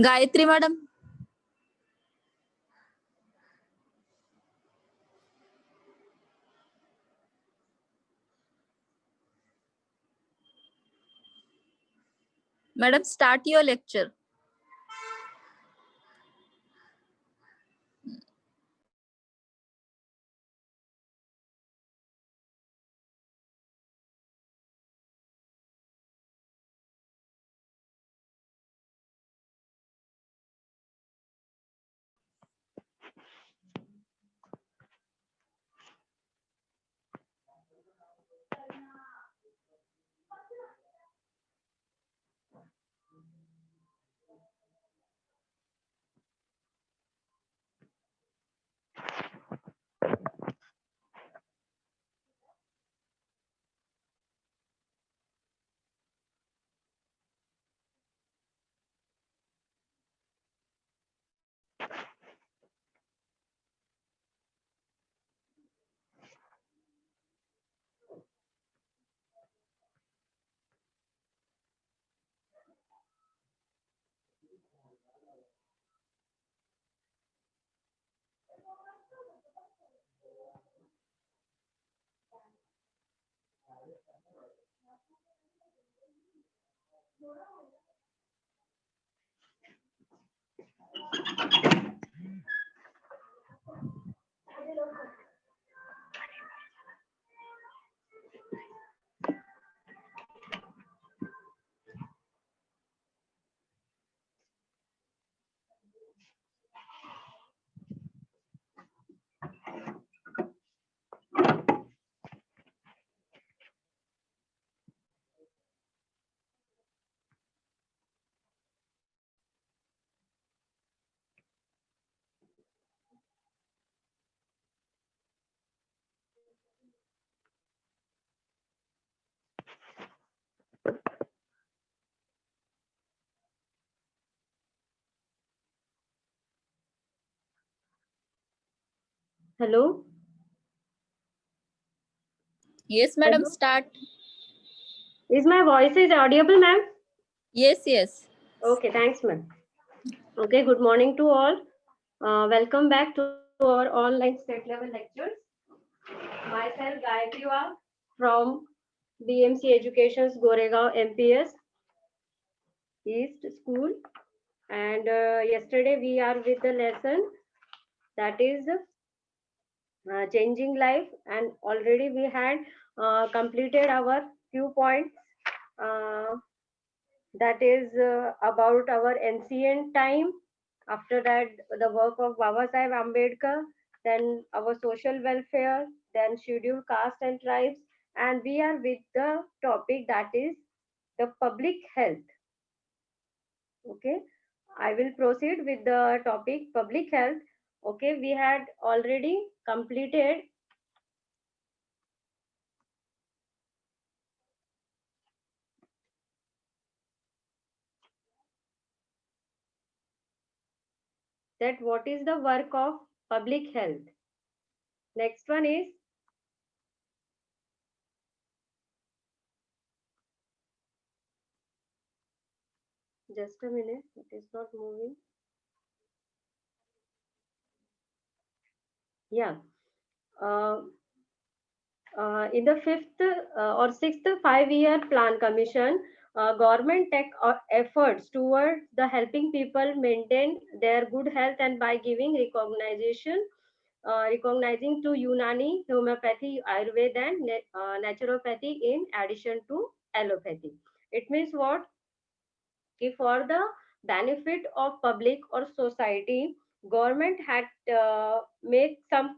Gayatri madam. Madam, start your lecture. Hello. Yes, madam, Hello. start. Is my voice is audible, ma'am? Yes, yes. Okay, thanks, ma'am. Okay, good morning to all. Welcome back to our online state level lectures. Myself, Gayatri Wag from BMC Education's Goregaon MPS East School. And yesterday we are with the lesson that is changing life, and already we had completed our few points. Uh, that is about our ancient time. After that, the work of Baba Sahib Ambedkar, then our social welfare, then scheduled caste and tribes, and we are with the topic that is the public health. Okay, I will proceed with the topic public health. Okay, we had already completed that what is the work of public health. Next one is just a minute, it is not moving. Yeah. Uh, in the fifth or sixth 5-year plan commission, government take efforts towards the helping people maintain their good health and by giving recognizing to Unani, homeopathy, Ayurveda, and naturopathy in addition to allopathy. It means what? If for the benefit of public or society, government had made some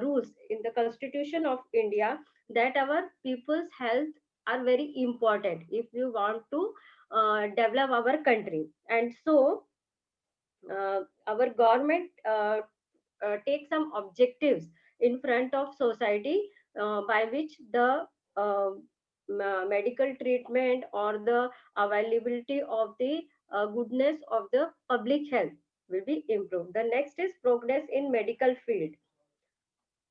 rules in the Constitution of India that our people's health are very important if we want to develop our country. And so our government take some objectives in front of society by which the uh, medical treatment or the availability of the goodness of the public health will be improved. The next is progress in medical field.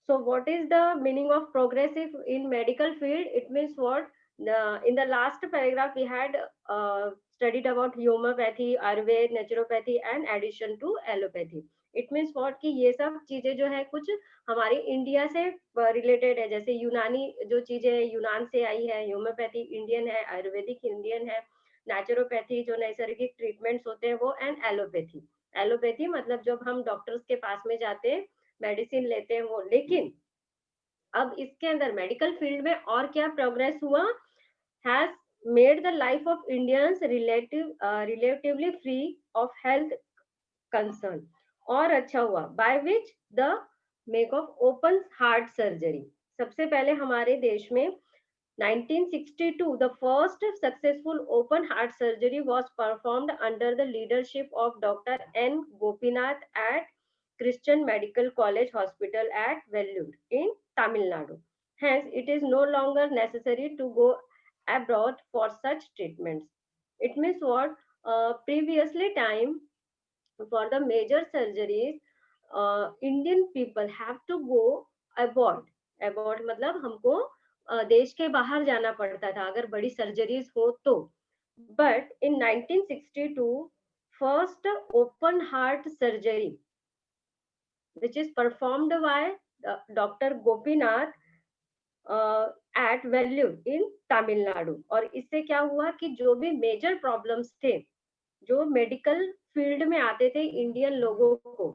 So what is the meaning of progressive in medical field? It means what? In the last paragraph, we had studied about homeopathy, Ayurveda, naturopathy, and addition to allopathy. It means what कि ये सब चीजें जो है कुछ हमारे India से related है, जैसे यूनानी जो चीजें यूनान से आई है, होम्योपैथी इंडियन है, आयुर्वेदिक इंडियन है, नेचुरोपैथी जो नैसर्गिक ट्रीटमेंट्स होते हैं वो, एंड एलोपैथी। एलोपैथी मतलब जब हम डॉक्टर्स के पास में जाते हैं, मेडिसिन लेते हैं वो। लेकिन अब इसके अंदर मेडिकल फील्ड में और क्या प्रोग्रेस हुआ, has made the life of Indians relatively free of health concern। और अच्छा हुआ, by which the make of open heart surgery। सबसे पहले हमारे देश में 1962 the first successful open heart surgery was performed under the leadership of Dr. N. Gopinath at Christian Medical College Hospital at Vellore in Tamil Nadu। Hence, it is no longer necessary to go abroad for such treatments। It means what? Previously time, for the major surgeries, Indian people have to go abroad। abroad मतलब हमको देश के बाहर जाना पड़ता था अगर बड़ी सर्जरीज हो तो। but in 1962 first open heart surgery which is performed by Dr. Gopinath at Vellore in Tamil Nadu. और इससे क्या हुआ कि जो भी मेजर प्रॉब्लम्स थे, जो मेडिकल फील्ड में आते थे इंडियन लोगों को,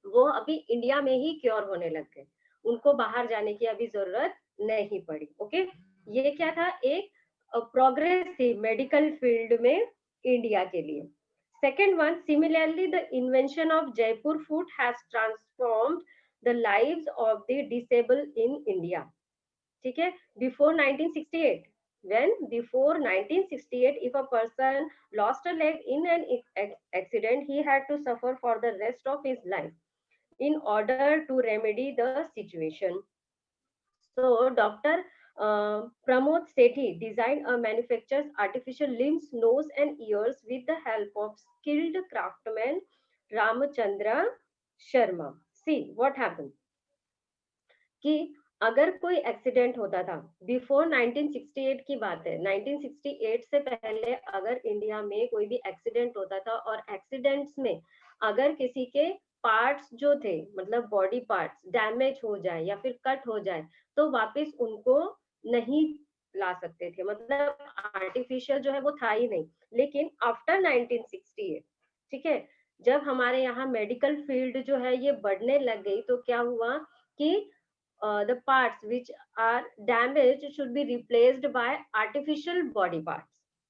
वो अभी इंडिया में ही क्योर होने लग गए, उनको बाहर जाने की अभी जरूरत नहीं पड़ी। ओके, ये क्या था, एक प्रोग्रेस थी मेडिकल फील्ड में इंडिया के लिए। Second one, similarly the invention of Jaipur food has transformed the lives of the disable in India. ठीक है, before 1968, when before 1968 if a person lost a leg in an accident, he had to suffer for the rest of his life in order to remedy the situation। So Dr. Pramod Sethi designed a manufactures artificial limbs, nose and ears with the help of skilled craftsman Ramchandra Sharma। See what happened कि अगर कोई accident होता था, before 1968 की बात है, 1968 से पहले अगर इंडिया में कोई भी एक्सीडेंट होता था और एक्सीडेंट्स में अगर किसी के पार्ट्स जो थे, मतलब बॉडी पार्ट्स डैमेज हो जाए या फिर कट हो जाए, तो वापस उनको नहीं ला सकते थे, मतलब आर्टिफिशियल जो है वो था ही नहीं। लेकिन आफ्टर 1968, ठीक है, जब हमारे यहाँ मेडिकल फील्ड जो है ये बढ़ने लग गई, तो क्या हुआ कि the parts which are damaged should be replaced by artificial body parts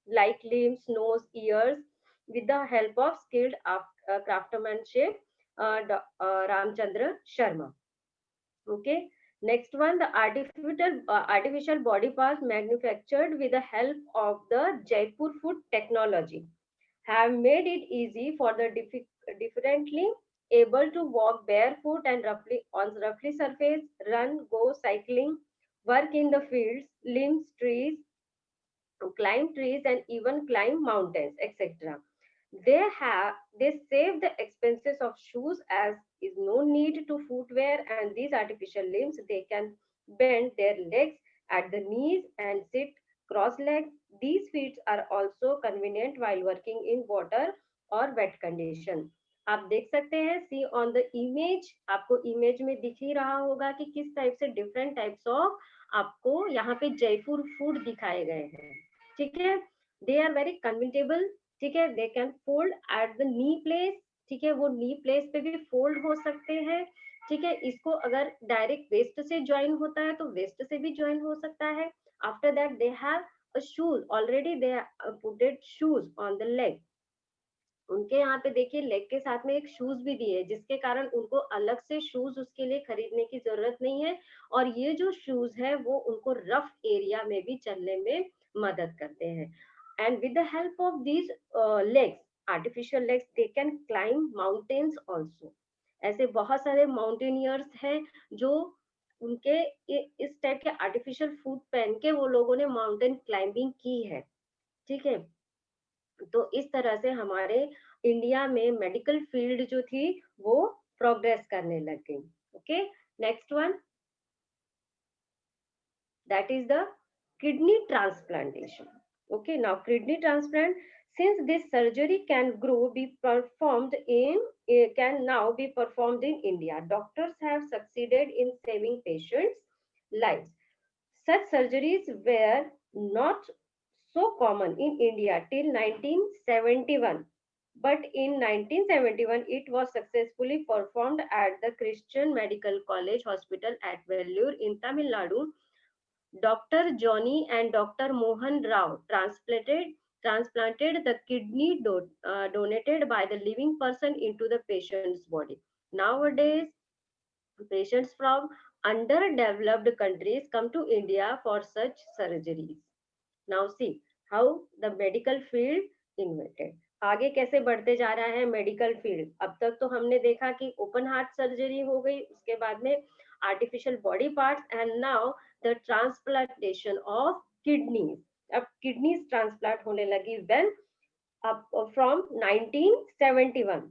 like limbs, nose, ears, with the help of skilled craftsmanship Ramchandra Sharma। Okay, next one, the artificial body parts manufactured with the help of the Jaipur food technology have made it easy for the differently able to walk barefoot and roughly on roughly surface, run, go cycling, work in the fields, limbs trees, climb trees and even climb mountains, etc. They save the expenses of shoes as is no need to footwear, and these artificial limbs they can bend their legs at the knees and sit cross legs। These feet are also convenient while working in water or wet condition। आप देख सकते हैं, सी on the image, आपको image में दिख ही रहा होगा कि किस टाइप से डिफरेंट टाइप्स ऑफ आपको यहाँ पे जयपुर फूड दिखाए गए हैं। ठीक है, दे आर वेरी कन्विटेबल। ठीक है, they can fold at the knee place. ठीक है, वो नी प्लेस पे भी फोल्ड हो सकते हैं। ठीक है, इसको अगर डायरेक्ट वेस्ट से ज्वाइन होता है तो वेस्ट से भी ज्वाइन हो सकता है। After that they have a shoes, already they putted shoes on the leg. उनके यहाँ पे देखिए लेग के साथ में एक शूज भी दिए है, जिसके कारण उनको अलग से शूज उसके लिए खरीदने की जरूरत नहीं है। और ये जो शूज है वो उनको रफ एरिया में भी चलने में मदद करते हैं। And with the help of these legs, artificial legs, they can climb mountains also. ऐसे बहुत सारे माउंटेनियर्स हैं जो उनके इस टाइप के आर्टिफिशियल फूट पहन के वो लोगों ने माउंटेन क्लाइंबिंग की है। ठीक है, तो इस तरह से हमारे इंडिया में मेडिकल फील्ड जो थी वो प्रोग्रेस करने लग गई। Okay, next one, that is the kidney transplantation. Okay, now kidney transplant, since this surgery can now be performed in India, doctors have succeeded in saving patients' lives. Such surgeries were not so common in India till 1971, but in 1971 it was successfully performed at the Christian Medical College Hospital at Vellore in Tamil Nadu. Dr. Johnny and Dr. Mohan Rao transplanted the kidney donated by the living person into the patient's body. Nowadays, patients from underdeveloped countries come to India for such surgeries. Now see how the medical field invented. आगे कैसे बढ़ते जा रहा है medical field. अब तक तो हमने देखा कि ओपन हार्ट सर्जरी हो गई, उसके बाद में artificial body parts, and now the transplantation of kidneys. अब किडनीज ट्रांसप्लांट होने लगी when from 1971.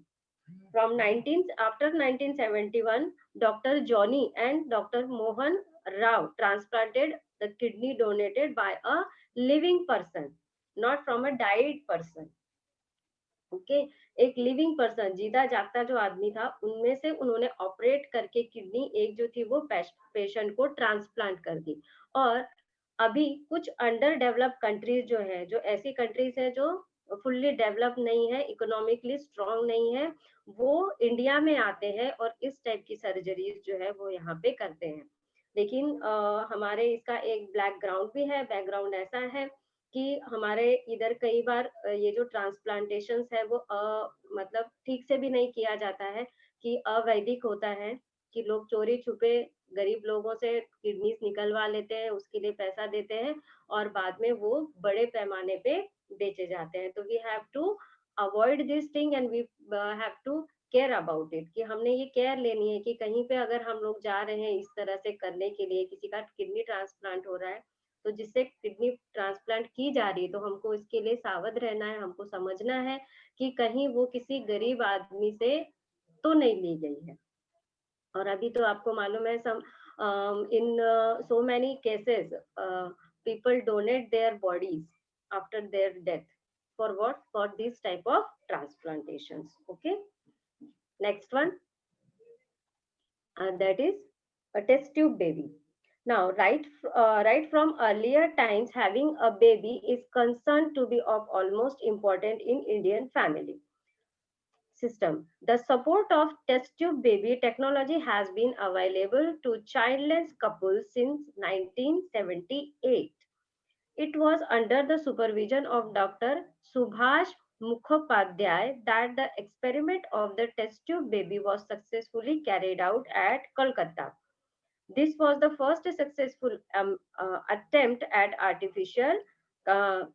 From 1971, Dr. Johnny and Dr. Mohan Rao transplanted the kidney donated by a living person, not from a died person. Okay एक living person, जीता जागता जो आदमी था, उनमें से उन्होंने ऑपरेट करके किडनी एक जो थी वो पेशेंट को ट्रांसप्लांट कर दी. और अभी कुछ अंडर डेवलप कंट्रीज जो है, जो ऐसी कंट्रीज है जो फुल्ली डेवलप नहीं है, इकोनॉमिकली स्ट्रांग नहीं है, वो इंडिया में आते हैं और इस टाइप की सर्जरीज जो है वो यहाँ पे करते हैं. लेकिन हमारे इसका एक बैकग्राउंड भी है. बैकग्राउंड ऐसा है कि हमारे इधर कई बार ये जो ट्रांसप्लांटेशंस है वो मतलब ठीक से भी नहीं किया जाता है, कि अवैधिक होता है, कि लोग चोरी छुपे गरीब लोगों से किडनीज निकलवा लेते हैं, उसके लिए पैसा देते हैं और बाद में वो बड़े पैमाने पे बेचे जाते हैं. तो we have to avoid this thing and we have to care about it, कि हमने ये केयर लेनी है कि कहीं पे अगर हम लोग जा रहे हैं इस तरह से करने के लिए, किसी का किडनी ट्रांसप्लांट हो रहा है, तो जिससे किडनी ट्रांसप्लांट की जा रही है, तो हमको इसके लिए सावध रहना है. हमको समझना है कि कहीं वो किसी गरीब आदमी से तो नहीं ली गई है. और अभी तो आपको मालूम है some in so many cases people donate their bodies after their death. For what? For this type of transplantations. Okay, next one, that is a test tube baby. Now, right from earlier times, having a baby is concerned to be of almost important in Indian family system. The support of test tube baby technology has been available to childless couples since 1978. It was under the supervision of Dr. Subhash Mukhopadhyay that the experiment of the test tube baby was successfully carried out at Kolkata. This was the first successful attempt at artificial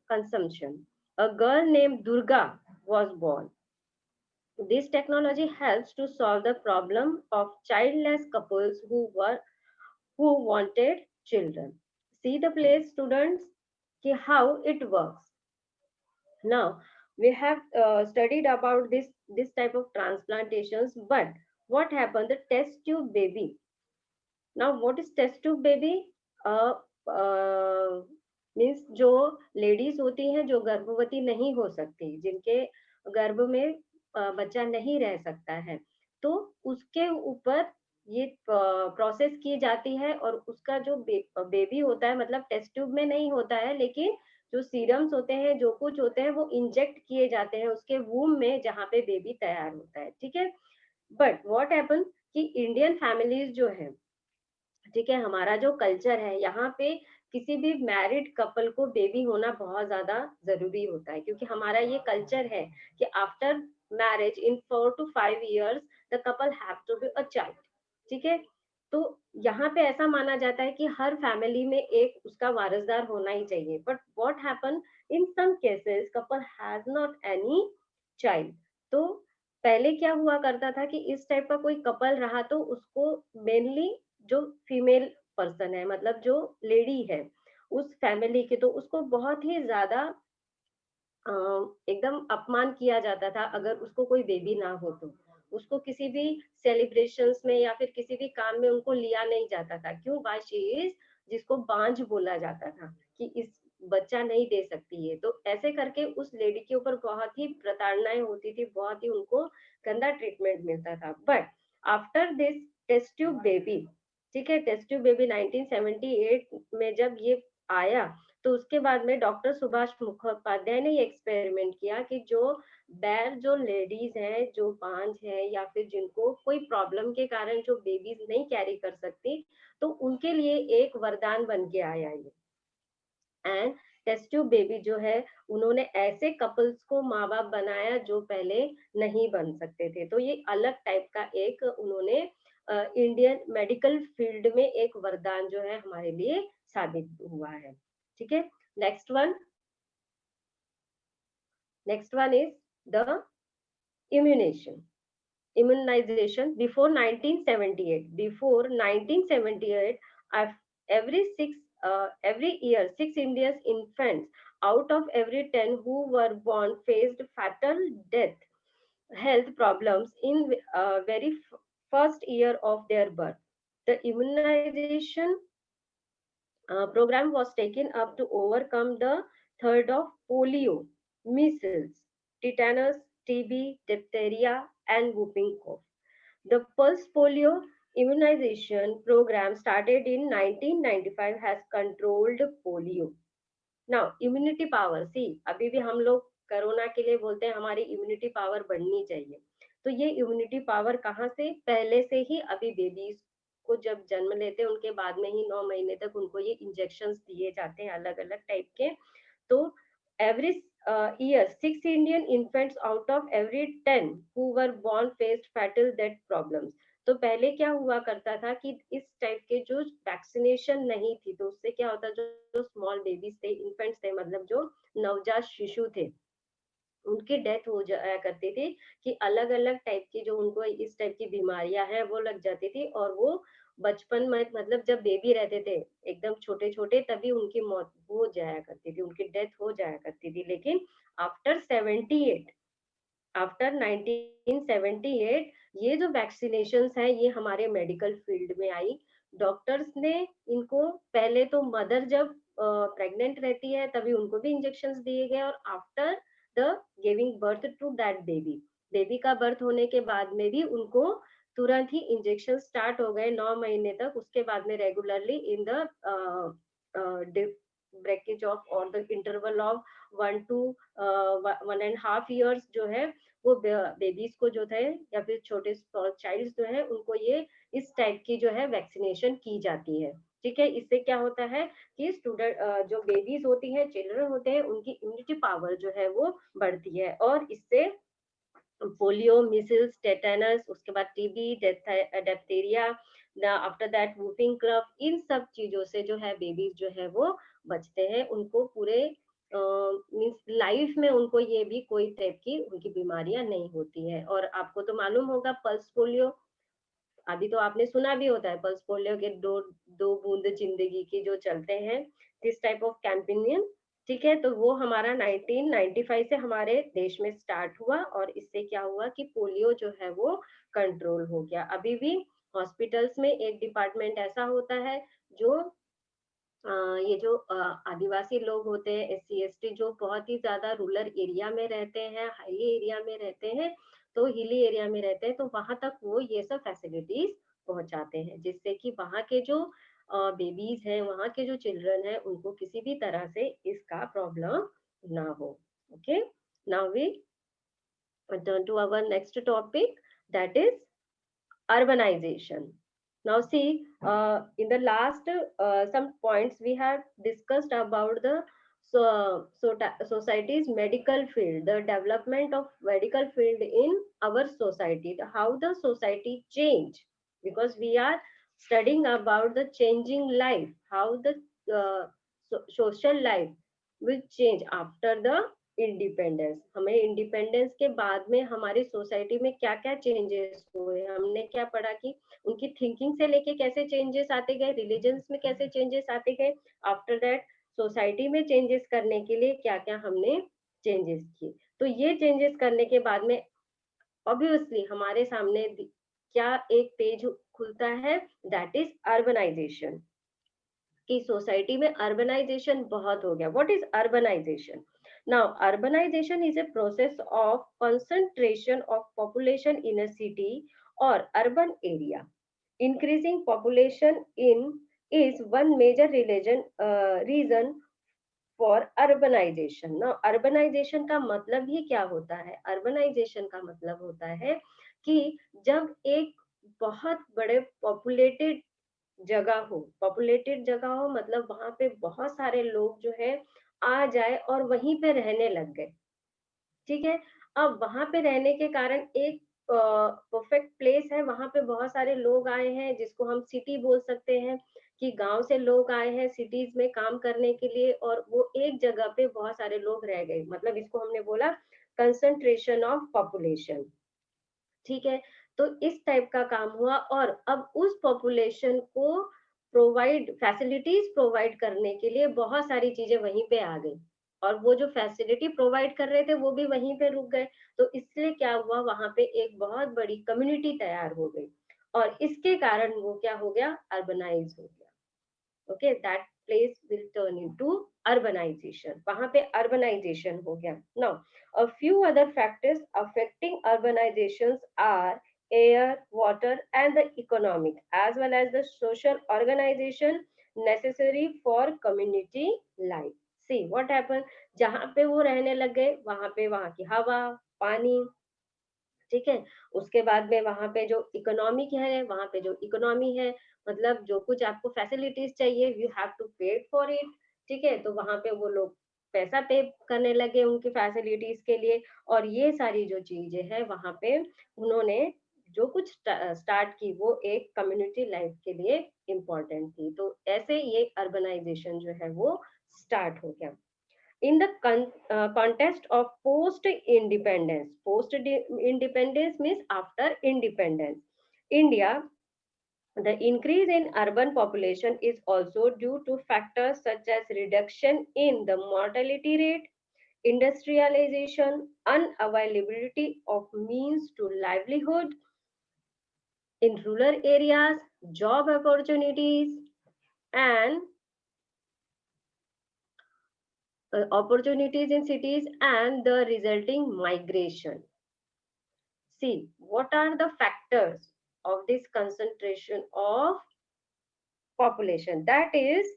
consumption. A girl named Durga was born. This technology helps to solve the problem of childless couples who wanted children. See the place, students, how it works. Now we have studied about this type of transplantations, but what happened? The test tube baby. Now what is test tube baby? Means जो ladies होती हैं जो गर्भवती नहीं हो सकती, जिनके गर्भ में बच्चा नहीं रह सकता है, तो उसके ऊपर ये प्रोसेस की जाती है और उसका जो बेबी होता है, मतलब टेस्ट ट्यूब में नहीं होता है, लेकिन जो सीरम्स होते हैं, जो कुछ होते हैं, वो इंजेक्ट किए जाते हैं उसके वूम में जहाँ पे बेबी तैयार होता है. ठीक है, बट व्हाट हैपन कि इंडियन फैमिलीज जो है, ठीक है, हमारा जो कल्चर है, यहाँ पे किसी भी मैरिड कपल को बेबी होना बहुत ज्यादा जरूरी होता है, क्योंकि हमारा ये कल्चर है कि after marriage in 4 to 5 years the couple have to be a child. ठीक है, तो यहाँ पे ऐसा माना जाता है कि हर फैमिली में एक उसका वारसदार होना ही चाहिए. But what happen in some cases couple has not any child. तो पहले क्या हुआ करता था कि इस टाइप का कोई कपल रहा तो उसको मेनली जो फीमेल पर्सन है, मतलब जो लेडी है उस फैमिली की, तो उसको बहुत ही ज्यादा एकदम अपमान किया जाता था अगर उसको कोई बेबी ना हो तो. उसको किसी भी सेलिब्रेशंस में या फिर किसी भी काम में उनको लिया नहीं जाता था. क्यों? वाई शी इज जिसको बांझ बोला जाता था कि इस बच्चा नहीं दे सकती है, तो ऐसे करके उस लेडी के ऊपर बहुत ही प्रताड़नाएं होती थी, बहुत ही उनको गंदा ट्रीटमेंट मिलता था। But after this test tube baby, ठीक है, टेस्ट ट्यूब बेबी 1978 में जब ये आया, तो उसके बाद में डॉक्टर सुभाष मुखोपाध्याय ने ये एक्सपेरिमेंट किया कि जो लेडीज हैं, जो बांझ है या फिर जिनको कोई प्रॉब्लम के कारण जो बेबीज नहीं कैरी कर सकती, तो उनके लिए एक वरदान बन के आया ये। एंड टेस्ट ट्यूब बेबी जो है, उन्होंने ऐसे कपल्स को माँ बाप बनाया जो पहले नहीं बन सकते थे। तो ये अलग टाइप का एक उन्होंने इंडियन मेडिकल फील्ड में एक वरदान जो है हमारे लिए साबित हुआ है। ठीक है, next one, next one is the immunisation, immunization before 1978. Before 1978, every every year 6 Indian infants out of every 10 who were born faced fatal death health problems in very first year of their birth. The immunization program was taken up to overcome the threat of polio, measles, tetanus, TB, diphtheria, and whooping cough. The pulse polio immunization program started in 1995 has controlled polio. Now, immunity power, see, अभी भी हम लोग corona के लिए बोलते हैं हमारी immunity power बढ़नी चाहिए। तो ये इम्यूनिटी पावर कहाँ से? पहले से ही अभी बेबीज को जब जन्म लेते हैं उनके बाद में ही 9 महीने तक उनको ये इंजेक्शंस दिए जाते हैं अलग अलग टाइप के। तो every year 6 Indian infants out of every 10 who were born faced fatal death problems. तो पहले क्या हुआ करता था कि इस टाइप के जो वैक्सीनेशन नहीं थी, तो उससे क्या होता, जो स्मॉल बेबीज थे, इन्फेंट्स थे, मतलब जो नवजात शिशु थे, उनकी डेथ हो जाया करती थी कि अलग अलग टाइप की जो उनको इस टाइप की बीमारियां हैं वो लग जाती थी, और वो बचपन में, मतलब जब बेबी रहते थे एकदम छोटे छोटे, तभी उनकी मौत हो जाया करती थी, उनकी डेथ हो जाया करती थी। लेकिन आफ्टर 78, आफ्टर 1978 ये जो वैक्सीनेशंस है ये हमारे मेडिकल फील्ड में आई। डॉक्टर्स ने इनको, पहले तो मदर जब प्रेग्नेंट रहती है तभी उनको भी इंजेक्शंस दिए गए, और after the giving birth to that baby, baby का बर्थ होने के बाद में भी उनको तुरंत ही इंजेक्शन स्टार्ट हो गए 9 महीने तक। उसके बाद में regularly in the breakage of और the interval of 1 to 1.5 years जो है, वो बेबीज को जो थे या फिर छोटे चाइल्ड जो है उनको ये इस टाइप की जो है वैक्सीनेशन की जाती है। ठीक है, इससे क्या होता है कि स्टूडेंट जो बेबीज होती है, चिल्ड्रन होते हैं, उनकी इम्यूनिटी पावर जो है वो बढ़ती है, और इससे पोलियो, मिसिल्स, टेटानस, उसके बाद TB, diphtheria, after that whooping cough, इन सब चीजों से जो है बेबीज जो है वो बचते हैं। उनको पूरे मीन्स लाइफ में उनको ये भी कोई टाइप की उनकी बीमारियां नहीं होती है। और आपको तो मालूम होगा पल्स पोलियो, अभी तो आपने सुना भी होता है, पल्स पोलियो के दो दो बूंद जिंदगी की जो चलते हैं, दिस टाइप ऑफ कैंपेनियन। ठीक है, तो वो हमारा 1995 से हमारे देश में स्टार्ट हुआ, और इससे क्या हुआ कि पोलियो जो है वो कंट्रोल हो गया। अभी भी हॉस्पिटल्स में एक डिपार्टमेंट ऐसा होता है जो ये जो आदिवासी लोग होते हैं, SC ST, जो बहुत ही ज्यादा रूरल एरिया में रहते हैं, हाईली एरिया में रहते हैं, तो हिली एरिया में रहते हैं, तो वहां तक वो ये सब फैसिलिटीज पहुंचाते हैं, जिससे कि वहां के जो बेबीज हैं, वहां के जो चिल्ड्रन हैं, उनको किसी भी तरह से इसका प्रॉब्लम ना हो। Okay, now we turn to our next topic, that is urbanization. Now see, in the last some points we have discussed about the society's medical field, the development of medical field in our society, how the society change, because we are studying about the changing life, how the social life will change after the independence. हमें independence के बाद में हमारी society में क्या क्या changes हुए, हमने क्या पढ़ा कि उनकी थिंकिंग से लेके कैसे चेंजेस आते गए, रिलीजन्स में कैसे चेंजेस आते गए, आफ्टर दैट सोसाइटी में चेंजेस करने के लिए क्या क्या हमने चेंजेस किए। तो ये चेंजेस करने के बाद में ऑब्वियसली हमारे सामने क्या एक पेज खुलता है, दैट इज अर्बनाइजेशन। कि सोसाइटी में अर्बनाइजेशन बहुत हो गया. What is urbanization? Now urbanization is a process of concentration of population in a city or urban area. Increasing population in is one major reason for urbanization. Now urbanization का मतलब ही क्या होता है? Urbanization का मतलब होता है कि जब एक बहुत बड़े पॉपुलेटेड जगह हो, मतलब वहां पे बहुत सारे लोग जो है आ जाए और वहीं पे रहने लग गए. ठीक है. अब वहां पे रहने के कारण एक परफेक्ट प्लेस है, वहां पे बहुत सारे लोग आए हैं जिसको हम सिटी बोल सकते हैं, कि गांव से लोग आए हैं सिटीज में काम करने के लिए और वो एक जगह पे बहुत सारे लोग रह गए, मतलब इसको हमने बोला कंसंट्रेशन ऑफ पॉपुलेशन. ठीक है. तो इस टाइप का काम हुआ और अब उस पॉपुलेशन को फैसिलिटीज प्रोवाइड करने के लिए बहुत सारी चीजें वहीं पे आ गई, और वो जो फैसिलिटी प्रोवाइड कर रहे थे वो भी वहीं पे रुक गए. तो इसलिए क्या हुआ, वहां पे एक बहुत बड़ी कम्युनिटी तैयार हो गई और इसके कारण वो क्या हो गया, अर्बनाइज हो गया. Okay, that place will turn into urbanization. वहां पे अर्बनाइजेशन हो गया. Now a few other factors affecting urbanizations are air, water, and the economic as well as the social organization necessary for community life. See what happened, जहाँ पे वो रहने लग गए वहां पे वहां की हवा, पानी, ठीक है. उसके बाद में वहां पे जो इकोनॉमिक है, वहां पे जो इकोनॉमी है, मतलब जो कुछ आपको फैसिलिटीज चाहिए यू हैव टू पे फॉर इट. ठीक है. तो वहां पे वो लोग पैसा पे करने लगे उनकी फैसिलिटीज के लिए, और ये सारी जो चीजें है वहां पे उन्होंने जो कुछ स्टार्ट की वो एक कम्युनिटी लाइफ के लिए इम्पोर्टेंट थी. तो ऐसे ये अर्बनाइजेशन जो है वो स्टार्ट हो गया. In the context of post independence means after independence India, the increase in urban population is also due to factors such as reduction in the mortality rate, industrialization, unavailability of means to livelihood in rural areas, job opportunities, and opportunities in cities, and the resulting migration. See, what are the factors of this concentration of population? That is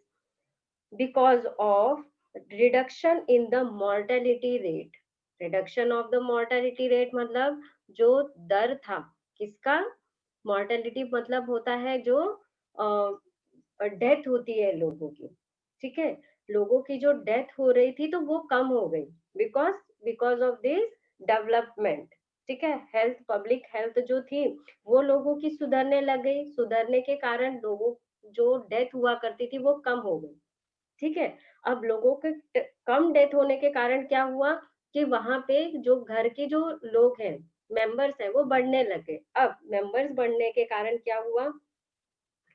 because of reduction in the mortality rate. Reduction of the mortality rate मतलब जो दर था किसका, mortality मतलब होता है जो death होती है लोगों की. ठीक है. लोगों की जो डेथ हो रही थी तो वो कम हो गई because because of this development. ठीक है. हेल्थ, पब्लिक हेल्थ जो थी वो लोगों की सुधरने लग गई, सुधरने के कारण लोगों जो डेथ हुआ करती थी वो कम हो गई. ठीक है. अब लोगों के कम डेथ होने के कारण क्या हुआ कि वहां पे जो घर के जो लोग हैं, मेंबर्स है, वो बढ़ने लगे. अब मेंबर्स बढ़ने के कारण क्या हुआ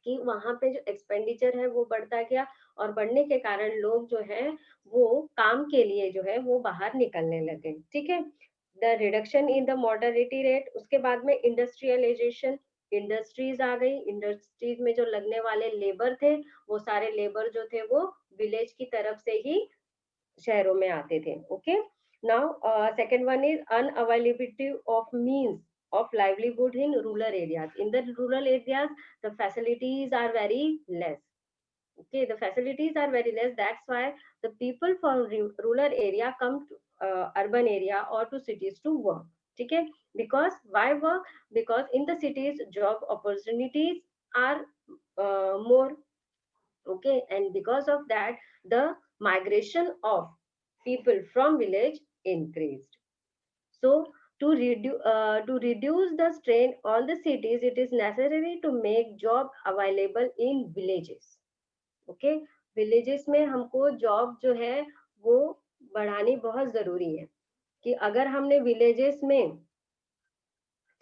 कि वहां पे जो एक्सपेंडिचर है वो बढ़ता गया, और बढ़ने के कारण लोग जो है वो काम के लिए जो है वो बाहर निकलने लगे. ठीक है. The reduction in the mortality rate. उसके बाद में इंडस्ट्रियलाइजेशन, इंडस्ट्रीज आ गई. इंडस्ट्रीज में जो लगने वाले लेबर थे वो सारे लेबर जो थे वो विलेज की तरफ से ही शहरों में आते थे. Okay. Now second one is unavailability of means of livelihood in rural areas. In the rural areas, the facilities are very less. Okay, the facilities are very less. That's why the people from rural area come to urban area or to cities to work. Okay, because why work? Because in the cities, job opportunities are more. Okay, and because of that, the migration of people from village increased. So to reduce the strain on the cities, it is necessary to make job available in villages. Okay, villages में हमको job जो है वो बढ़ानी बहुत जरूरी है, कि अगर हमने villages में,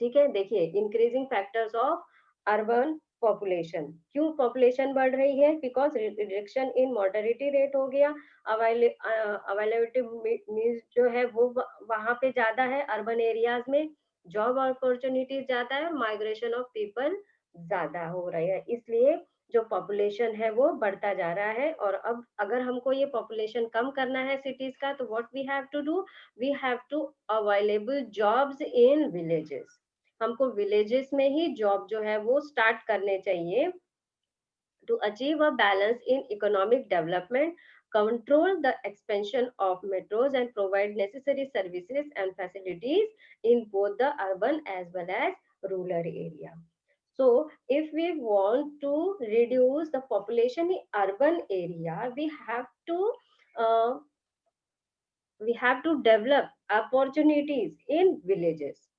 ठीक है, देखिए increasing factors of urban population. क्यों पॉपुलेशन बढ़ रही है? Because reduction in mortality rate हो गया, अवेलेबिलिटी मीन्स जो है वो वहां पे ज्यादा है अर्बन एरियाज में, जॉब अपॉर्चुनिटीज ज्यादा है, माइग्रेशन ऑफ पीपल ज्यादा हो रही है, इसलिए जो पॉपुलेशन है वो बढ़ता जा रहा है। और अब अगर हमको ये पॉपुलेशन कम करना है सिटीज का, तो what we have to do, we have to available jobs in villages. हमको विलेजेस में ही जॉब जो है वो स्टार्ट करने चाहिए, to achieve a balance in economic development, control the expansion of metros, and provide necessary services and facilities in both the urban as well as rural area. So, if we want to reduce the population in urban area, uh, we have to develop opportunities in villages.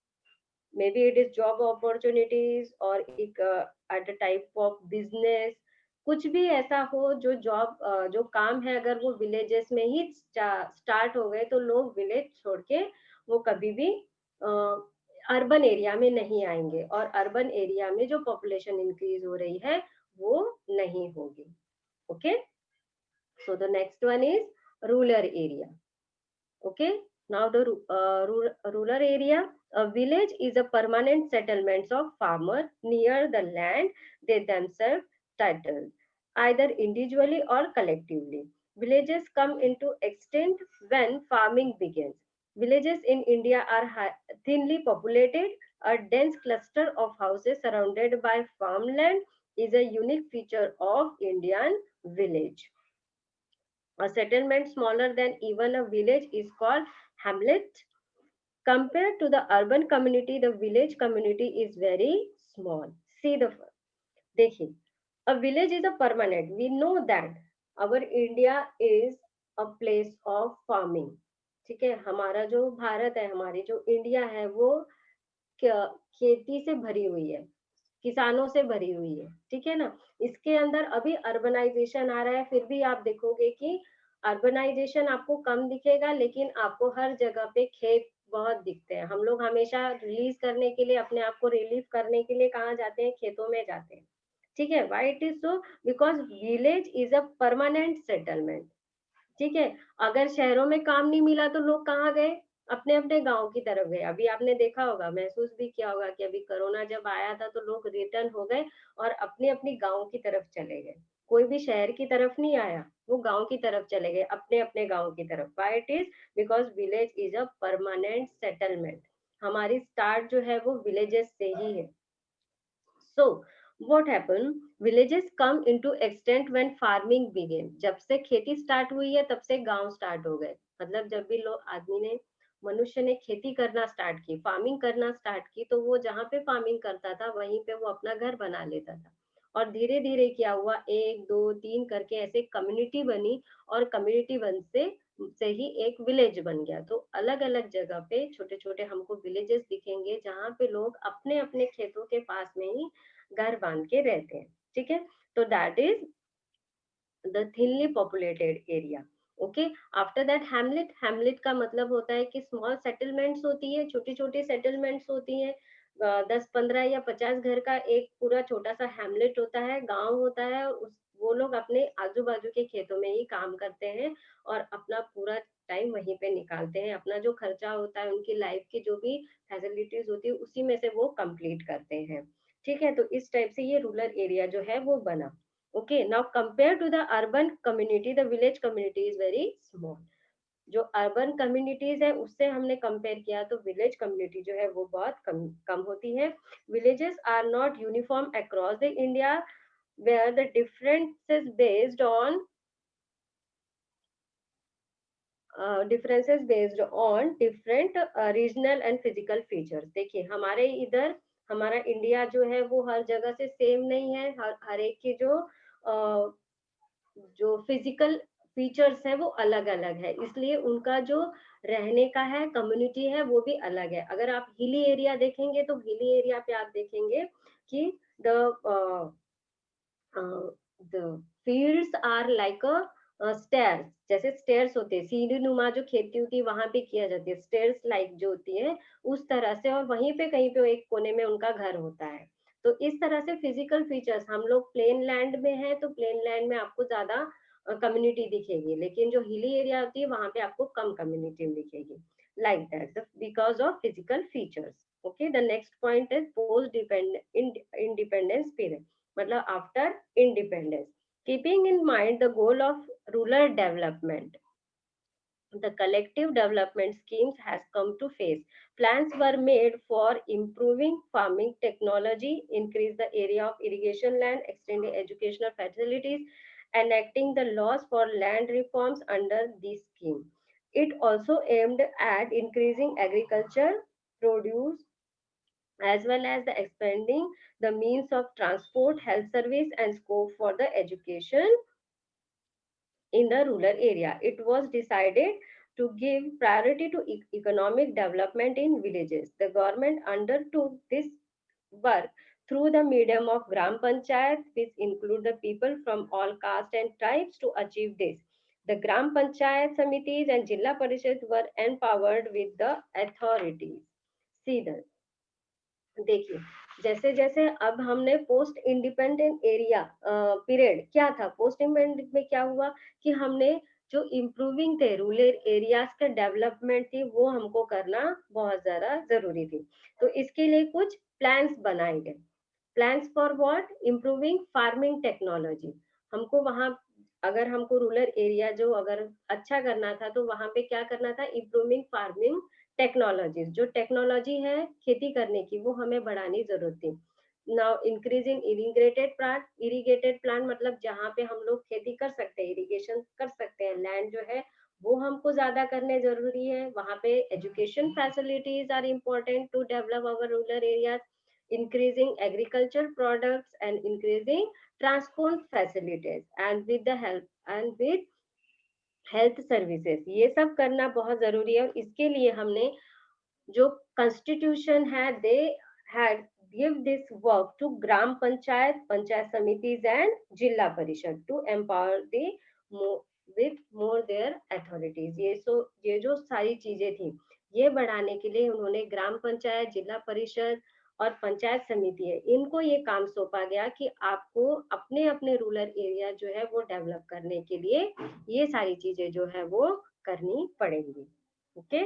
Maybe it is job opportunities or एक at a type of business, कुछ भी ऐसा हो जो job जो काम है, अगर वो विलेजेस में ही स्टार्ट हो गए तो लोग विलेज छोड़ के वो कभी भी अर्बन एरिया में नहीं आएंगे, और अर्बन एरिया में जो पॉपुलेशन इंक्रीज हो रही है वो नहीं होगी। Okay, so the next one is rural area. Okay, now the rural area. A village is a permanent settlement of farmer near the land they themselves settled, either individually or collectively. Villages come into extent when farming begins. Villages in India are thinly populated. A dense cluster of houses surrounded by farmland is a unique feature of Indian village. A settlement smaller than even a village is called hamlet. Compared to the urban community, the village community is very small. See the देखिए, a village is a permanent. We know that our India is a place of farming. ठीक है, हमारा जो भारत है, हमारी जो India है वो खेती से भरी हुई है, किसानों से भरी हुई है, ठीक है ना। इसके अंदर अभी अर्बनाइजेशन आ रहा है, फिर भी आप देखोगे कि अर्बनाइजेशन आपको कम दिखेगा, लेकिन आपको हर जगह पे खेत बहुत दिखते हैं। हम लोग हमेशा रिलीज करने के लिए, अपने आप को रिलीफ करने के लिए कहाँ जाते हैं, खेतों में जाते हैं। ठीक है, why it is so, because village is a permanent settlement. ठीक है, अगर शहरों में काम नहीं मिला तो लोग कहाँ गए, अपने अपने गांव की तरफ गए। अभी आपने देखा होगा, महसूस भी किया होगा कि अभी कोरोना जब आया था तो लोग रिटर्न हो गए और अपनी अपनी गांव की तरफ चले गए। कोई भी शहर की तरफ नहीं आया, वो गांव की तरफ चले गए, अपने अपने गांव की तरफ। Why it is, because village is a permanent settlement. हमारी स्टार्ट जो है वो विलेजेस से ही है। So, what happened? Villages come into extent when farming began. जब से खेती स्टार्ट हुई है तब से गांव स्टार्ट हो गए। मतलब जब भी लोग आदमी ने मनुष्य ने खेती करना स्टार्ट की, फार्मिंग करना स्टार्ट की, तो वो जहाँ पे फार्मिंग करता था वहीं पे वो अपना घर बना लेता था। और धीरे धीरे क्या हुआ, एक दो तीन करके ऐसे कम्युनिटी बनी, और कम्युनिटी वन से ही एक विलेज बन गया। तो अलग अलग जगह पे छोटे छोटे हमको विलेजेस दिखेंगे जहाँ पे लोग अपने अपने खेतों के पास में ही घर बांध के रहते हैं। ठीक है, तो that is the thinly populated area. Okay, after that Hamlet. Hamlet का मतलब होता है कि स्मॉल सेटलमेंट्स होती है, छोटी छोटी सेटलमेंट्स होती है। 10 15 या 50 घर का एक पूरा छोटा सा हैमलेट होता है, गांव होता है। उस वो लोग अपने आजू बाजू के खेतों में ही काम करते हैं और अपना पूरा टाइम वहीं पे निकालते हैं। अपना जो खर्चा होता है, उनकी लाइफ की जो भी फैसिलिटीज होती है, उसी में से वो कंप्लीट करते हैं। ठीक है, तो इस टाइप से ये रूरल एरिया जो है वो बना। Okay, now compared to the urban community, the village community is very small. जो अर्बन कम्युनिटीज है उससे हमने कंपेयर किया तो विलेज कम्युनिटी जो है वो बहुत कम कम होती है। Villages are not uniform across the India, where the differences based on different regional and physical features. देखिए, हमारे इधर हमारा इंडिया जो है वो हर जगह से सेम नहीं है। हर एक की जो फिजिकल फीचर्स है वो अलग अलग है, इसलिए उनका जो रहने का है, कम्युनिटी है, वो भी अलग है। अगर आप हिली एरिया देखेंगे तो हिली एरिया पे आप देखेंगे कि the the fields are like a stairs. जैसे स्टेयर्स होते हैं, सीढ़ी नुमा जो खेती होती है वहां पे किया जाती है, स्टेयर्स लाइक जो होती है उस तरह से। और वहीं पे कहीं पे एक कोने में उनका घर होता है। तो इस तरह से फिजिकल फीचर्स, हम लोग प्लेन लैंड में है तो प्लेन लैंड में आपको ज्यादा कम्युनिटी दिखेगी, लेकिन जो हिली एरिया होती है वहां पे आपको कम कम्युनिटी दिखेगी। Like that, because of physical features. Okay, the next point is post independence period. मतलब after independence. Keeping in mind the goal of rural development, the collective development schemes has come to face. Plans were made for improving farming technology, increase the area of irrigation land, extending educational facilities, enacting the laws for land reforms under this scheme. It also aimed at increasing agriculture produce as well as the expanding the means of transport, health service and scope for the education in the rural area. It was decided to give priority to economic development in villages. The government undertook this work through the medium of Gram Panchayat, which include the people from all castes and tribes to achieve this. The Gram Panchayat Samitis and Jilla Parishad were empowered with the authorities. See the देखिए, जैसे जैसे अब हमने post independent area period, क्या था post independent में, क्या हुआ कि हमने जो इम्प्रूविंग थे रूरल एरियाज के डेवलपमेंट थी वो हमको करना बहुत ज्यादा जरूरी थी. तो इसके लिए कुछ प्लान्स बनाए गए. Plans for what? Improving farming technology. हमको वहां, अगर हमको रूरल एरिया जो अगर अच्छा करना था तो वहां पे क्या करना था? Improving farming technologies. जो टेक्नोलॉजी है खेती करने की वो हमें बढ़ानी जरूरत थी. नाउ इंक्रीजिंग इरिगेटेड प्लांट मतलब जहाँ पे हम लोग खेती कर सकते हैं, इरिगेशन कर सकते हैं, लैंड जो है वो हमको ज्यादा करने जरूरी है. वहां पे education facilities are important to develop our rural areas. increasing agriculture products and increasing transport facilities and with the help and with health services, ये सब करना बहुत जरूरी है. और इसके लिए हमने जो कॉन्स्टिट्यूशन है they had give this work to gram panchayat, panchayat समितिज and zila parishad to empower the with more their authorities. ये जो सारी चीजें थी ये बढ़ाने के लिए उन्होंने ग्राम पंचायत, जिला परिषद और पंचायत समिति है इनको ये काम सौंपा गया कि आपको अपने अपने रूरल एरिया जो है वो डेवलप करने के लिए ये सारी चीजें जो है वो करनी पड़ेंगी. Okay.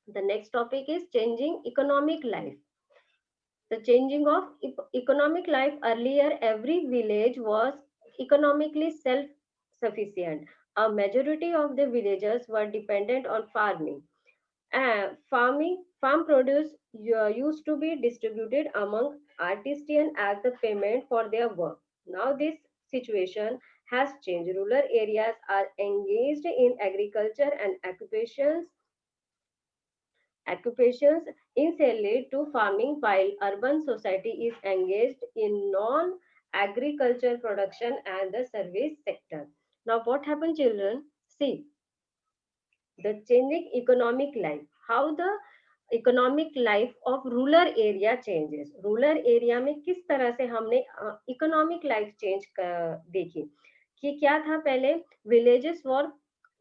The next topic is changing economic life. The changing of economic life. Earlier, every village was economically self-sufficient. A majority of the villagers were dependent on farming. Farm produce used to be distributed among artisans as the payment for their work. Now this situation has changed. Rural areas are engaged in agriculture and occupations incidentally to farming while urban society is engaged in non-agriculture production and the service sector. Now what happened children? See, the changing economic life. How the economic life of rural area changes. Rural area में किस तरह से हमने economic life change देखी कि क्या था. पहले विलेजेस वर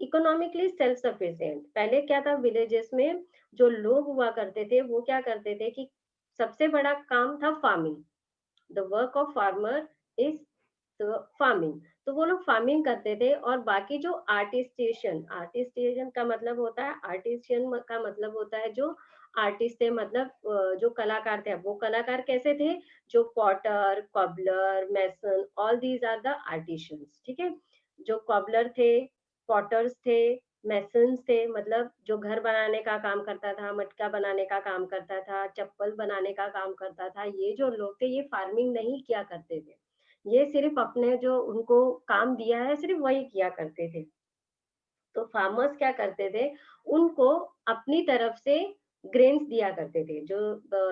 इकोनॉमिकली सेल्फ सफिशिएंट. पहले क्या था विलेजेस में जो लोग हुआ करते थे वो क्या करते थे कि सबसे बड़ा काम था farming. The work of farmer is farming. तो वो लोग फार्मिंग करते थे और बाकी जो आर्टिस्टिशियन का मतलब होता है, आर्टिशियन का मतलब होता है जो आर्टिस्ट थे, मतलब जो कलाकार थे. वो कलाकार कैसे थे? जो potter, cobbler, mason, all these are the artisans. ठीक है. जो कॉबलर थे, पॉटर्स थे, मैसन्स थे, मतलब जो घर बनाने का काम करता था, मटका बनाने का काम करता था, चप्पल बनाने का काम करता था, ये जो लोग थे ये फार्मिंग नहीं किया करते थे. ये सिर्फ अपने जो उनको काम दिया है सिर्फ वही किया करते थे. तो फार्मर्स क्या करते थे? उनको अपनी तरफ से ग्रेन्स दिया करते थे.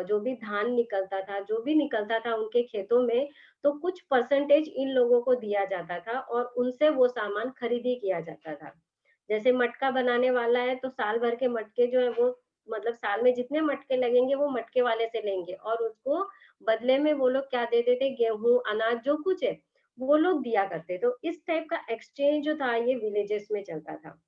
जो भी धान निकलता था, जो भी निकलता था उनके खेतों में, तो कुछ परसेंटेज इन लोगों को दिया जाता था और उनसे वो सामान खरीदी किया जाता था. जैसे मटका बनाने वाला है तो साल भर के मटके जो है वो, मतलब साल में जितने मटके लगेंगे वो मटके वाले से लेंगे और उसको बदले में वो लोग क्या देते थे? गेहूं, अनाज, जो कुछ है वो लोग दिया करते. तो इस टाइप का एक्सचेंज जो था ये विलेजेस में चलता था.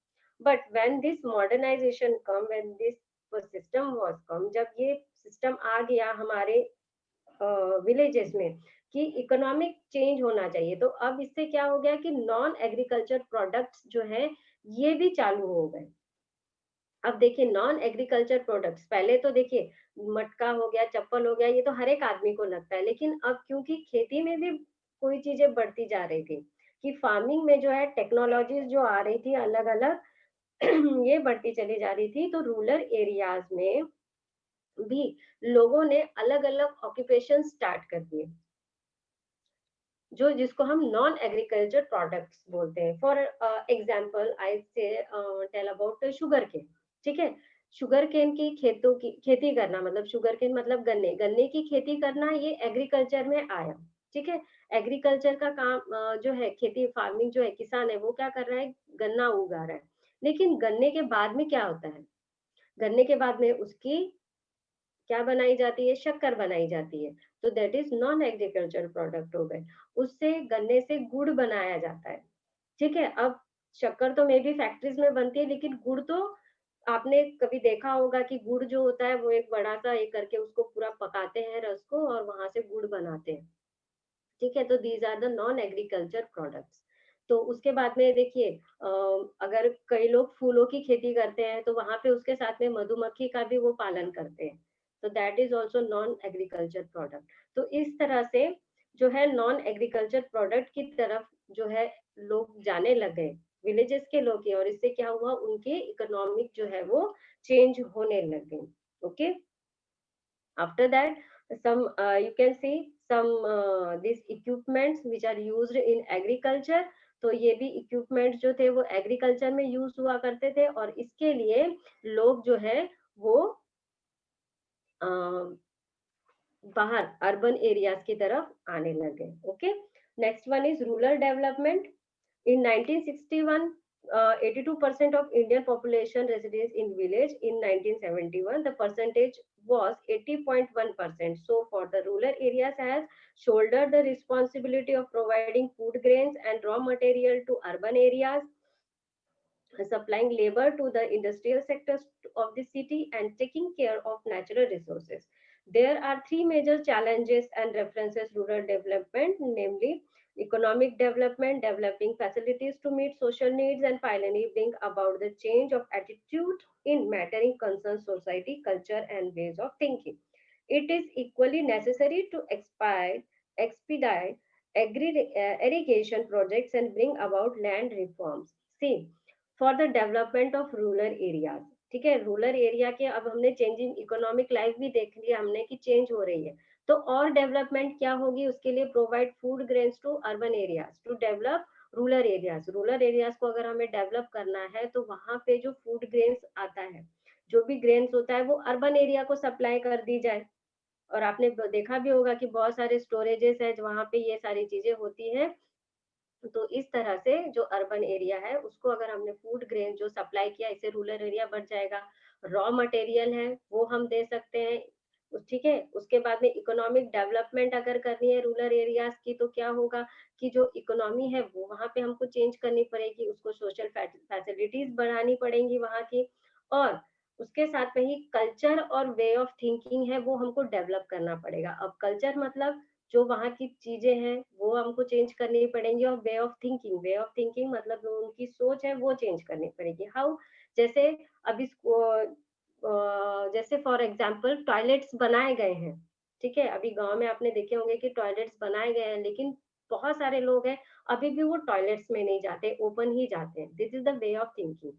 But when this modernization come, when this system was come, जब ये सिस्टम आ गया हमारे विलेजेस में कि इकोनॉमिक चेंज होना चाहिए, तो अब इससे क्या हो गया कि नॉन एग्रीकल्चर प्रोडक्ट्स जो है ये भी चालू हो गए. अब देखिए नॉन एग्रीकल्चर प्रोडक्ट्स, पहले तो देखिए मटका हो गया, चप्पल हो गया, ये तो हर एक आदमी को लगता है, लेकिन अब क्योंकि खेती में भी कोई चीजें बढ़ती जा रही थी, कि फार्मिंग में जो है टेक्नोलॉजीज जो आ रही थी अलग अलग, ये बढ़ती चली जा रही थी, तो रूरल एरियाज में भी लोगों ने अलग अलग ऑक्यूपेशन स्टार्ट कर दिए, जो जिसको हम नॉन एग्रीकल्चर प्रोडक्ट्स बोलते हैं। फॉर एग्जांपल आई से टेल अबाउट शुगर केन। ठीक है, शुगर केन की खेतों की खेती करना, मतलब शुगर केन मतलब गन्ने, गन्ने की खेती करना, ये एग्रीकल्चर में आया। ठीक है, एग्रीकल्चर का काम जो है, खेती फार्मिंग जो है, किसान है वो क्या कर रहा है, गन्ना उगा रहा है। लेकिन गन्ने के बाद में क्या होता है, गन्ने के बाद में उसकी क्या बनाई जाती है, शक्कर बनाई जाती है। तो that is non agriculture product हो गए। उससे गन्ने से गुड़ बनाया जाता है। ठीक है, अब शक्कर तो मे बी फैक्ट्रीज में बनती है, लेकिन गुड़ तो आपने कभी देखा होगा कि गुड़ जो होता है वो एक बड़ा सा एक करके उसको पूरा पकाते हैं रस को, और वहां से गुड़ बनाते हैं। ठीक है, तो these are the non agriculture products. तो उसके बाद में देखिए अगर कई लोग फूलों की खेती करते हैं, तो वहां पे उसके साथ में मधुमक्खी का भी वो पालन करते हैं, तो that is also non agriculture product. तो इस तरह से जो है नॉन एग्रीकल्चर प्रोडक्ट की तरफ जो है लोग जाने लग गए, विलेजेस के लोग ही, और इससे क्या हुआ, उनके इकोनॉमिक जो है वो चेंज होने लग गए। Okay, after that some you can see some these equipments which are used in agriculture। तो ये भी इक्विपमेंट्स जो थे वो एग्रीकल्चर में यूज हुआ करते थे, और इसके लिए लोग जो है वो अ, बाहर अर्बन एरियाज की तरफ आने लगे। Okay, next one is rural development. In 1961, 82% of Indian population resides in village. In 1971, the percentage was 80.1%. So, for the rural areas has shouldered the responsibility of providing food grains and raw material to urban areas, supplying labor to the industrial sectors of the city, and taking care of natural resources. There are three major challenges and references rural development, namely economic development, developing facilities to meet social needs, and finally bring about the change of attitude in mattering concerns society, culture, and ways of thinking. It is equally necessary to expedite irrigation projects and bring about land reforms. See, for the development of rural areas. ठीक है, rural area के अब हमने changing economic life भी देख लिया हमने कि चेंज हो रही है, तो और डेवलपमेंट क्या होगी उसके लिए, provide food grains to urban areas to develop rural areas. Rural areas को अगर हमें डेवलप करना है तो वहां पे जो फूड ग्रेन्स आता है, जो भी ग्रेन्स होता है वो अर्बन एरिया को सप्लाई कर दी जाए। और आपने देखा भी होगा कि बहुत सारे स्टोरेजेस है वहां पे ये सारी चीजें होती हैं। तो इस तरह से जो अर्बन एरिया है उसको अगर हमने फूड ग्रेन जो सप्लाई किया, इससे रूरल एरिया बढ़ जाएगा। रॉ मटेरियल है वो हम दे सकते हैं। ठीक है, उसके बाद में इकोनॉमिक डेवलपमेंट अगर करनी है रूरल एरियाज की, तो क्या होगा कि जो इकोनॉमी है वो वहां पे हमको चेंज करनी पड़ेगी, उसको सोशल फैसिलिटीज बढ़ानी पड़ेंगी वहां की, और उसके साथ में ही कल्चर और वे ऑफ थिंकिंग है वो हमको डेवलप करना पड़ेगा। अब कल्चर मतलब जो वहाँ की चीजें हैं वो हमको चेंज करनी पड़ेंगी, और वे ऑफ थिंकिंग मतलब जो उनकी सोच है वो चेंज करनी पड़ेगी। हाउ, जैसे अभी जैसे फॉर एग्जांपल टॉयलेट्स बनाए गए हैं। ठीक है, अभी गांव में आपने देखे होंगे कि टॉयलेट्स बनाए गए हैं, लेकिन बहुत सारे लोग हैं अभी भी वो टॉयलेट्स में नहीं जाते, ओपन ही जाते हैं। This is the way of thinking.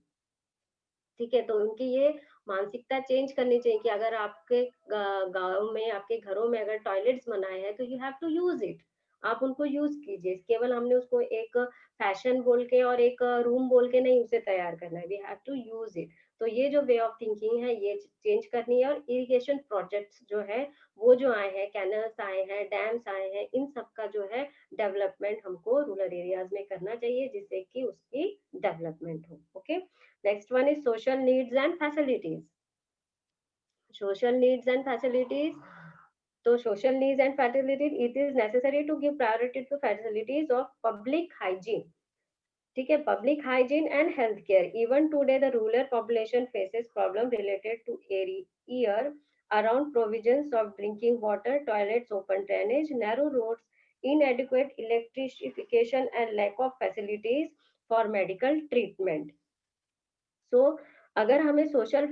ठीक है, तो उनकी ये मानसिकता चेंज करनी चाहिए कि अगर आपके गाँव में, आपके घरों में अगर टॉयलेट्स बनाए हैं तो you have to use it. आप उनको यूज कीजिए, केवल हमने उसको एक फैशन बोल के और एक रूम बोल के नहीं उसे तैयार करना है, we have to use it. तो ये जो वे ऑफ थिंकिंग है ये चेंज करनी है। और इरिगेशन प्रोजेक्ट्स जो है वो जो आए हैं, कैनल्स आए हैं, डैम्स आए हैं, इन सब का जो है डेवलपमेंट हमको रूरल एरियाज में करना चाहिए, जिससे कि उसकी डेवलपमेंट हो। Okay, next one is social needs and facilities। social needs and facilities, so social needs and facilities, it is necessary to give priority to facilities of public hygiene। ठीक है, public hygiene and health care. Even today the rural population faces problem related to air around provisions of drinking water, toilets, open drainage, narrow roads, inadequate electrification and lack of facilities for medical treatment। So अगर हमें social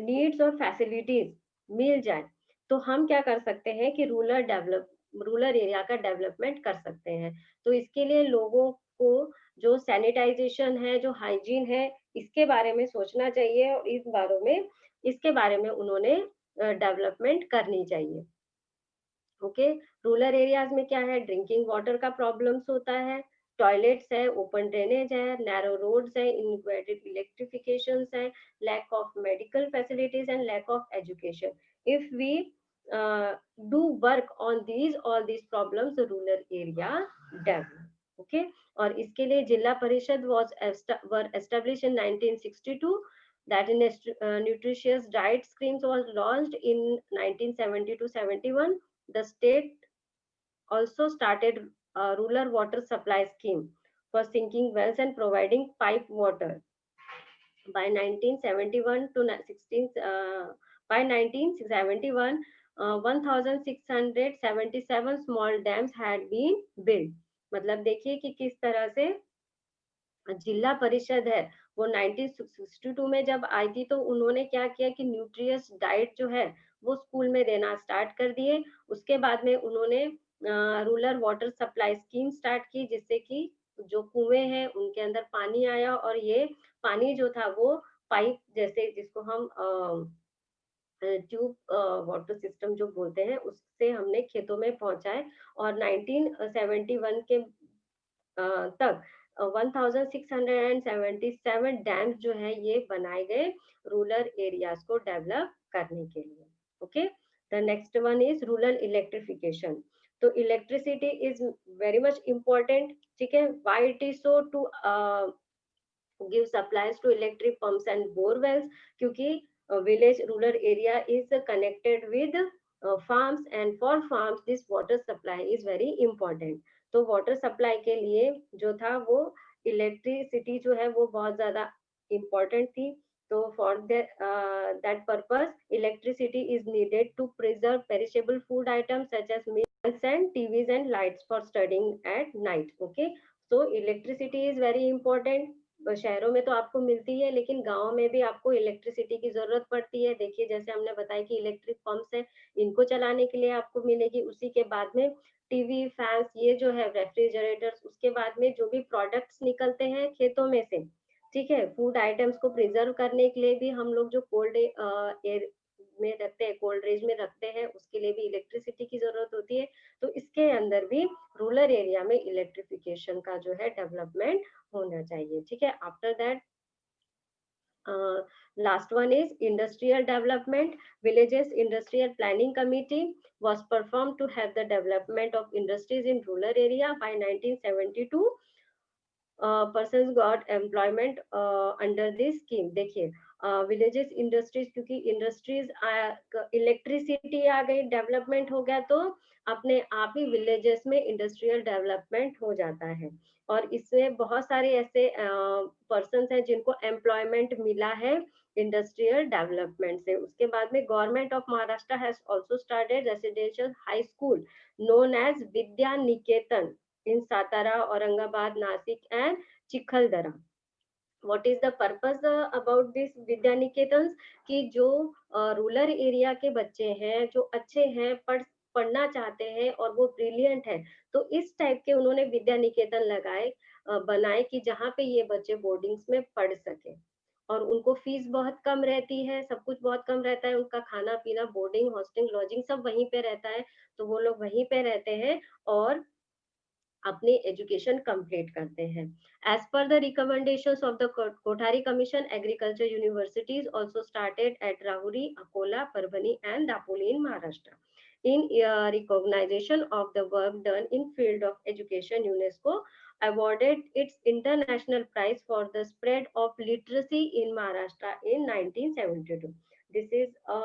needs और facilities मिल जाए तो हम क्या कर सकते हैं कि रूरल एरिया का डेवलपमेंट कर सकते हैं। तो इसके लिए लोगों को जो सैनिटाइजेशन है, जो हाइजीन है, इसके बारे में सोचना चाहिए और इसके बारे में उन्होंने डेवलपमेंट करनी चाहिए। ओके। रूरल एरियाज में क्या है, ड्रिंकिंग वाटर का प्रॉब्लम्स होता है, टॉयलेट्स है, ओपन ड्रेनेज है, नैरो रोड्स है, इनएक्वेटेड इलेक्ट्रिफिकेशन है, lack of medical facilities and lack of education. If we do work on these all these problems, rural area develop. Okay. और इसके लिए Zilla Parishad were establish in 1962, that nutritious diet schemes was launched in 1970 to 71. The state also started a rural water supply scheme for sinking wells and providing pipe water. By 1971 to 16, by 1971, 1677 small dams had been built. मतलब देखिए कि किस तरह से जिला परिषद है वो 1962 में जब आई थी तो उन्होंने क्या किया कि न्यूट्रियस डाइट जो है वो स्कूल में देना स्टार्ट कर दिए। उसके बाद में उन्होंने rural water supply scheme start की, जिससे कि जो कुएं हैं उनके अंदर पानी आया और ये पानी जो था वो पाइप जैसे जिसको हम ट्यूब वाटर सिस्टम जो बोलते हैं उससे हमने खेतों में पहुंचाए। और 1971 के तक 1677 डैम्स जो है ये बनाए गए रूरल एरियाज को डेवलप करने के लिए। Okay. The next one is rural electrification. तो electricity is very much important. ठीक है, why it is so to give supplies to electric pumps and bore wells, क्योंकि village rural area is connected with farms, and for farms this water supply is very important. तो water supply के लिए जो था वो electricity जो है वो बहुत ज्यादा important थी। तो for that purpose electricity is needed to preserve perishable food items such as milks and TVs and lights for studying at night. Okay, so electricity is very important। शहरों में तो आपको मिलती है लेकिन गांव में भी आपको इलेक्ट्रिसिटी की जरूरत पड़ती है। देखिए जैसे हमने बताया कि इलेक्ट्रिक पंप्स है, इनको चलाने के लिए आपको मिलेगी। उसी के बाद में टीवी, फैंस, ये जो है रेफ्रिजरेटर्स, उसके बाद में जो भी प्रोडक्ट्स निकलते हैं खेतों में से, ठीक है, फूड आइटम्स को प्रिजर्व करने के लिए भी हम लोग जो कोल्ड एयर में रखते हैं, कोल्ड रेज में रखते हैं, उसके लिए भी इलेक्ट्रिसिटी की जरूरत होती है। तो इसके अंदर भी रूरल एरिया में इलेक्ट्रिफिकेशन का जो है डेवलपमेंट होना चाहिए। ठीक है। After that last one is industrial development. Villages Industrial Planning Committee was performed to have the development of industries in rural area. By 1972 persons got employment under this scheme। देखिए villages industries, क्योंकि industries electricity आ गई, development हो गया, तो अपने आप ही villages में industrial development हो जाता है। और इसमें बहुत सारे ऐसे पर्सन हैं जिनको एम्प्लॉयमेंट मिला है इंडस्ट्रियल डेवलपमेंट से। उसके बाद में government of Maharashtra has also started residential high school known as Vidya Niketan in Satara, Aurangabad, Nasik and Chikaldara. What is the purpose about this Vidya Niketans? कि जो रूरल एरिया के बच्चे हैं जो अच्छे हैं, पढ़ना चाहते हैं और वो ब्रिलियंट है, तो इस टाइप के उन्होंने विद्या निकेतन बनाए कि जहाँ पे ये बच्चे बोर्डिंग्स में पढ़ सके। और उनको फीस बहुत कम रहती है, सब कुछ बहुत कम रहता है, उनका खाना पीना, बोर्डिंग, हॉस्टिंग, लॉजिंग सब वहीं पे रहता है। तो वो लोग वहीं पे रहते हैं और अपनी एजुकेशन कंप्लीट करते हैं। As per the recommendations of the Kothari commission, agriculture universities also started at Rahuri, Akola, Parbhani and Dapoli in Maharashtra. In recognition of the work done in field of education, UNESCO awarded its international prize for the spread of literacy in Maharashtra in 1972. This is a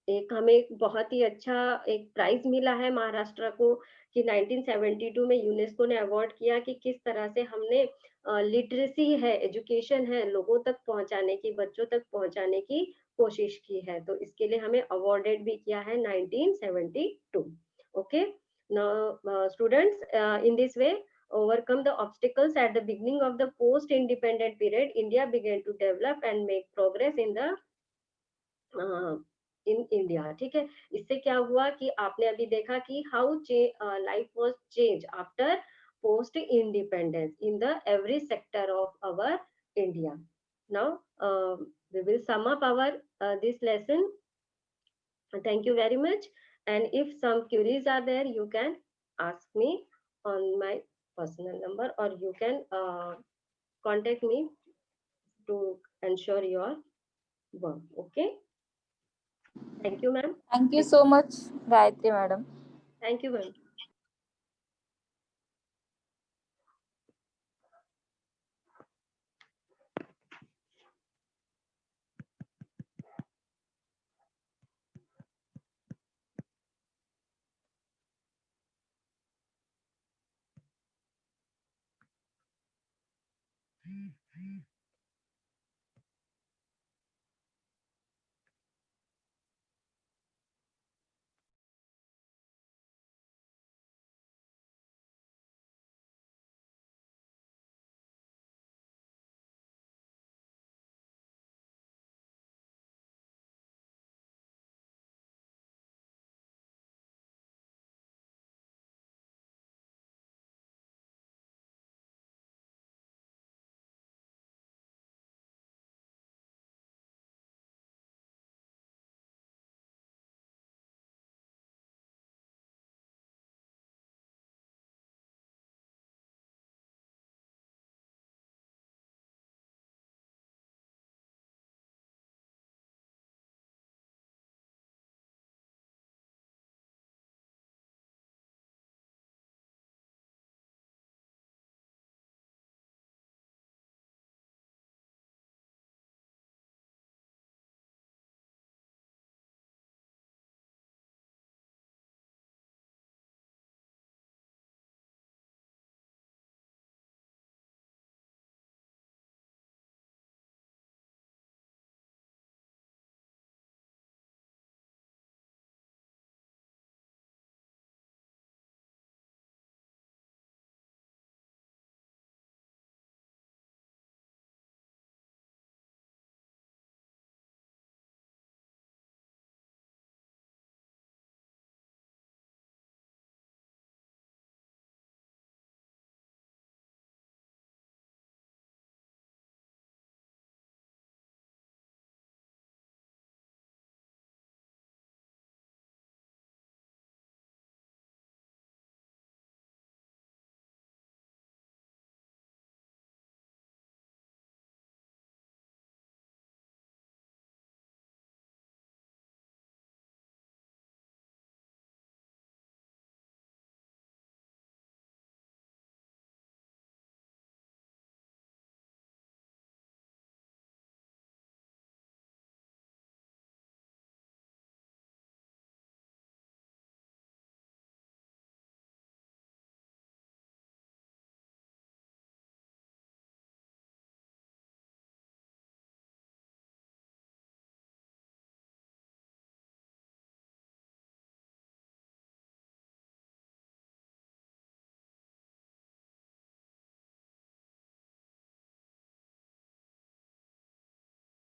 एक हमें बहुत ही अच्छा एक prize मिला है महाराष्ट्र को कि 1972 में यूनेस्को ने अवार्ड किया कि किस तरह से हमने लिटरेसी है, एजुकेशन है, लोगों तक पहुंचाने की, बच्चों तक पहुंचाने की कोशिश की है। तो इसके लिए हमें अवार्डेड भी किया है 1972। Okay, now students, in this way overcome the obstacles at the beginning of the post-independent period, India began to develop and make progress in India. ठीक है, इससे क्या हुआ कि आपने अभी देखा कि how life was change after post independence in the every sector of our India. Now we will sum up our this lesson. Thank you very much. And if some queries are there, you can ask me on my personal number, or you can contact me to ensure your work. Okay. Thank you, ma'am. Thank you so much, Gayatri madam. Thank you, ma'am.